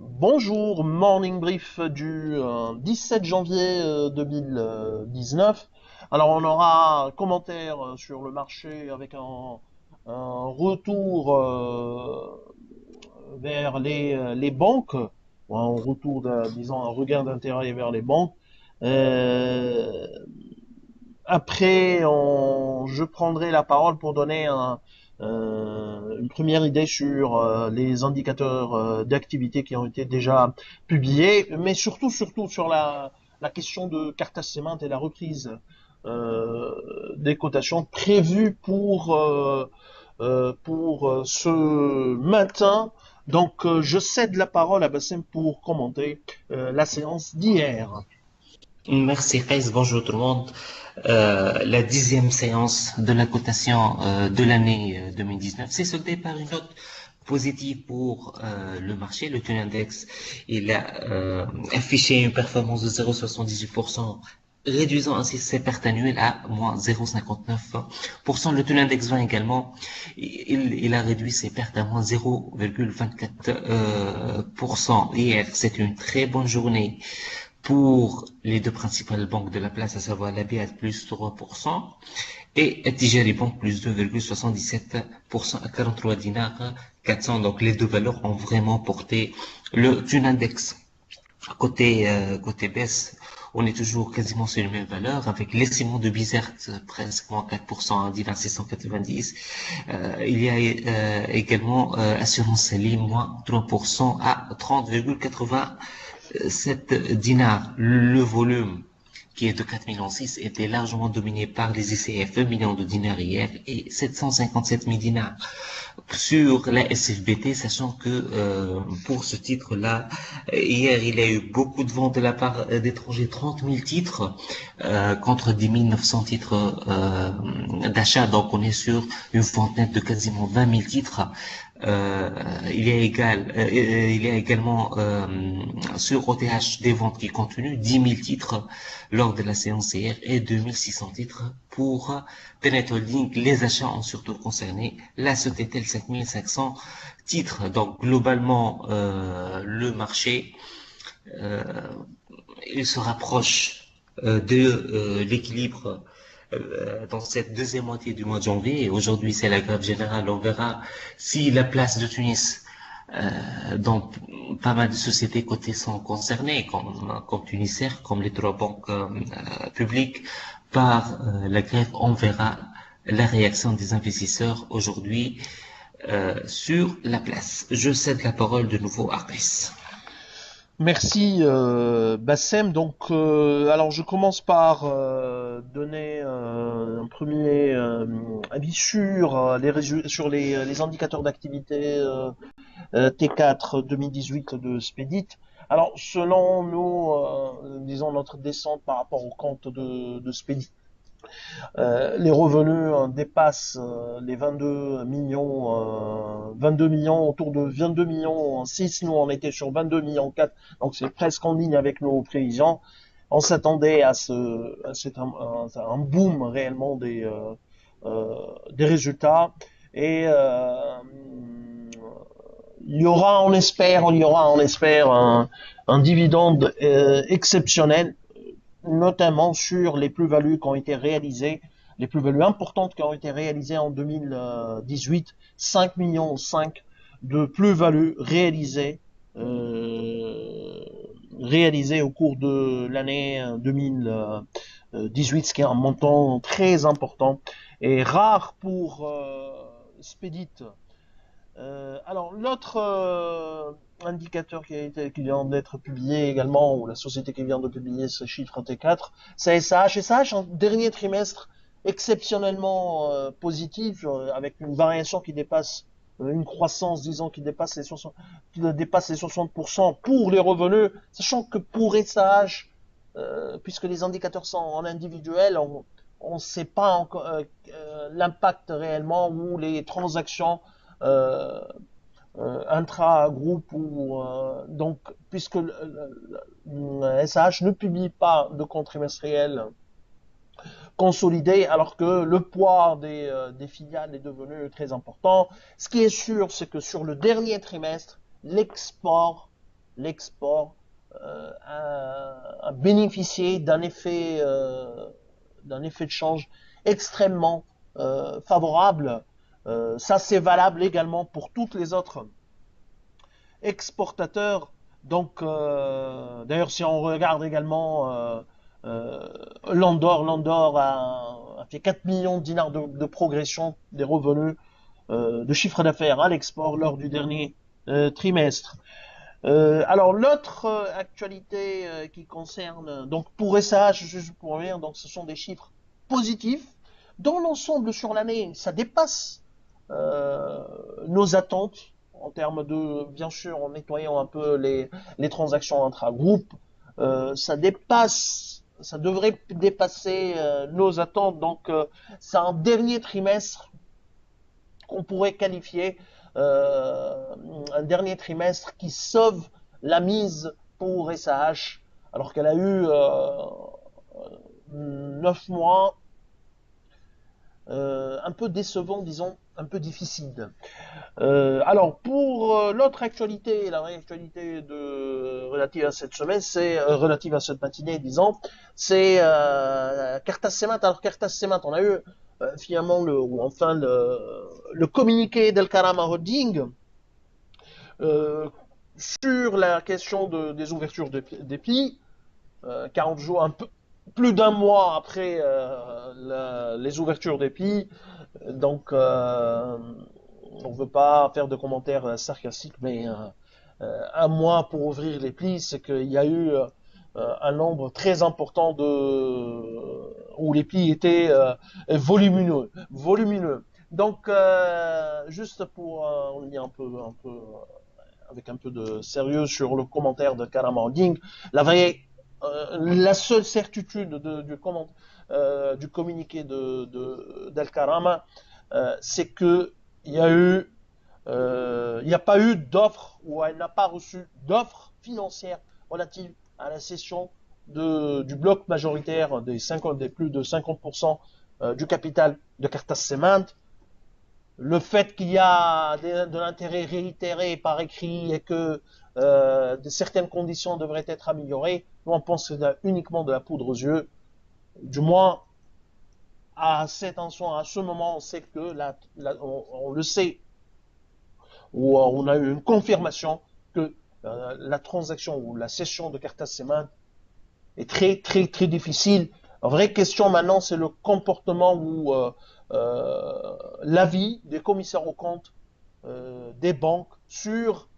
Bonjour, morning brief du 17 janvier 2019. Alors on aura un commentaire sur le marché avec un retour vers les banques, ou un retour, disons, un regain d'intérêt vers les banques. Euh, je prendrai la parole pour donner une première idée sur les indicateurs d'activité qui ont été déjà publiés, mais surtout sur la question de Cartas Cement et la reprise euh, des cotations prévues pour ce matin. Donc, je cède la parole à Bassem pour commenter la séance d'hier. Merci Faiz, bonjour tout le monde. La 10e séance de la cotation de l'année 2019 s'est soldée par une note positive pour le marché. Le taux index, il a affiché une performance de 0,78%, réduisant ainsi ses pertes annuelles à moins 0,59%. Le taux index 20 également, il a réduit ses pertes à moins 0,24%. Hier, c'était une très bonne journée pour les deux principales banques de la place, à savoir la BAT plus 3% et Tijari Bank plus 2,77% à 43 dinars 400. Donc les deux valeurs ont vraiment porté le Thun Index. Côté baisse, on est toujours quasiment sur les mêmes valeurs avec les ciments de Bizerte presque moins 4% à 10,690. Il y a également Assurance Salim moins 3% à 30,87 dinars. Le volume qui est de 4,6 millions était largement dominé par les ICF, 1 million de dinars hier et 757 000 dinars sur la SFBT, sachant que pour ce titre-là, hier il y a eu beaucoup de ventes de la part d'étrangers, 30 000 titres contre 10 900 titres d'achat, donc on est sur une vente nette de quasiment 20 000 titres. Euh, il y a également sur OTH des ventes qui continuent, 10 000 titres lors de la séance hier et 2600 titres pour Tenet Holding. Les achats ont surtout concerné la Sotetel 5500 titres. Donc globalement, le marché, euh, il se rapproche de l'équilibre dans cette deuxième moitié du mois de janvier. Et aujourd'hui, c'est la grève générale. On verra si la place de Tunis, dont pas mal de sociétés cotées sont concernées, comme Tunisair, comme les trois banques publiques, par la grève. On verra la réaction des investisseurs aujourd'hui sur la place. Je cède la parole de nouveau à Chris. Merci Bassem. Donc, alors je commence par donner un premier avis sur sur les indicateurs d'activité T4 2018 de Spedit. Alors, selon nous, disons notre descente par rapport au compte de Spedit, les revenus dépassent les 22 millions, autour de 22 millions 6. Nous, on était sur 22 millions 4, donc c'est presque en ligne avec nos prévisions. On s'attendait un boom réellement des résultats. Et on espère un dividende exceptionnel, notamment sur les plus-values qui ont été réalisées, les plus-values importantes qui ont été réalisées en 2018, 5 millions 5 de plus-values réalisées au cours de l'année 2018, ce qui est un montant très important et rare pour Spedit. Alors l'autre indicateur qui vient d'être publié également, ou la société qui vient de publier ce chiffre T4, c'est SH. SH en dernier trimestre exceptionnellement positif, avec une variation qui dépasse une croissance, disons, qui dépasse les 60% pour les revenus, sachant que pour SH, puisque les indicateurs sont en individuel, on ne sait pas encore l'impact réellement ou les transactions euh, intra-groupe ou donc puisque le SAH ne publie pas de compte trimestriel consolidé alors que le poids des filiales est devenu très important. Ce qui est sûr, c'est que sur le dernier trimestre, l'export l'export a bénéficié d'un effet de change extrêmement favorable. Ça, c'est valable également pour toutes les autres exportateurs. Donc, d'ailleurs, si on regarde également Landor a fait 4 millions de dinars de progression des revenus de chiffre d'affaires à l'export lors du dernier trimestre. Alors l'autre actualité qui concerne donc pour SAH, juste pour revenir, donc ce sont des chiffres positifs. Dans l'ensemble sur l'année, ça dépasse nos attentes en termes de, bien sûr, en nettoyant un peu les transactions intra-groupes, ça devrait dépasser nos attentes. Donc c'est un dernier trimestre qu'on pourrait qualifier un dernier trimestre qui sauve la mise pour SAH, alors qu'elle a eu 9 mois un peu décevants, disons, un peu difficiles. Alors pour l'autre actualité, la actualité relative à cette semaine, c'est relative à cette matinée, disons, c'est Cartas Cement. Alors Cartas Cement, on a eu finalement le communiqué d'El Karama Holding sur la question des ouvertures des plis, 40 jours, un peu plus d'un mois après les ouvertures des plis. Donc, on ne veut pas faire de commentaires sarcastiques, mais un mois pour ouvrir les plis, c'est qu'il y a eu un nombre très important où les plis étaient volumineux. Donc, juste pour revenir un peu avec un peu de sérieux sur le commentaire de Karama Holding, la seule certitude du communiqué d'Al Karama, c'est que il n'y a pas eu d'offre ou elle n'a pas reçu d'offre financière relative à la cession du bloc majoritaire des plus de 50% du capital de Cartas Cement. Le fait qu'il y a de l'intérêt réitéré par écrit et que certaines conditions devraient être améliorées, nous on pense que c'est uniquement de la poudre aux yeux. Du moins, à ce moment, on sait que on le sait, ou on a eu une confirmation que la transaction ou la cession de Cartas Cement est très très très difficile. La vraie question maintenant, c'est le comportement ou l'avis des commissaires aux comptes des banques sur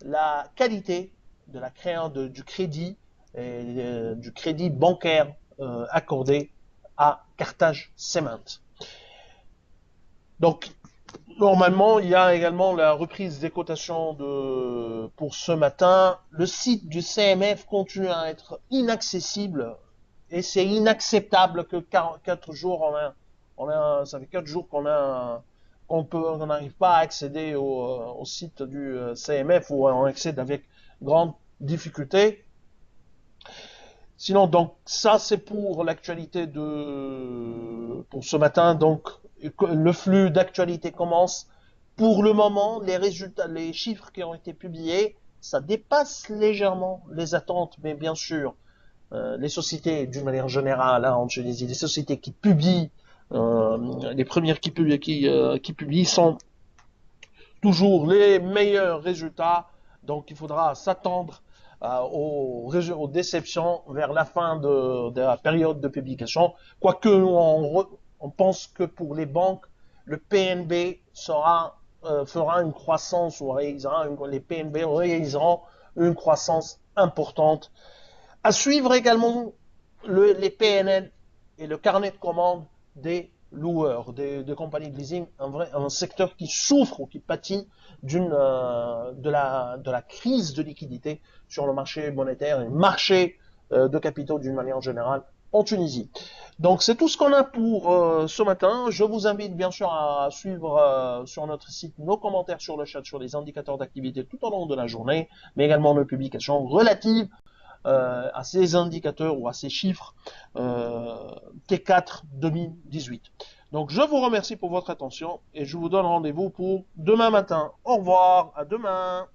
la qualité de la créance du crédit et du crédit bancaire accordé à Carthage Cement. Donc, normalement, il y a également la reprise des cotations pour ce matin. Le site du CMF continue à être inaccessible et c'est inacceptable que 4 jours, ça fait 4 jours qu'on n'arrive pas à accéder au site du CMF ou on accède avec grande difficulté. Sinon, donc, ça, c'est pour l'actualité pour ce matin. Donc, le flux d'actualité commence. Pour le moment, les résultats, les chiffres qui ont été publiés, ça dépasse légèrement les attentes, mais bien sûr, les sociétés, d'une manière générale, hein, en Tunisie, les sociétés qui publient, les premières qui publient sont toujours les meilleurs résultats. Donc, il faudra s'attendre aux déceptions vers la fin de la période de publication. Quoique on pense que pour les banques, le PNB fera une croissance ou les PNB réaliseront une croissance importante. À suivre également les PNL et le carnet de commandes des loueurs, des compagnies de leasing, un secteur qui souffre ou qui pâtit de la crise de liquidité sur le marché monétaire et le marché de capitaux d'une manière générale en Tunisie. Donc c'est tout ce qu'on a pour ce matin. Je vous invite bien sûr à suivre sur notre site nos commentaires sur le chat sur les indicateurs d'activité tout au long de la journée, mais également nos publications relatives à ces indicateurs ou à ces chiffres T4 2018. Donc je vous remercie pour votre attention et je vous donne rendez-vous pour demain matin. Au revoir, à demain.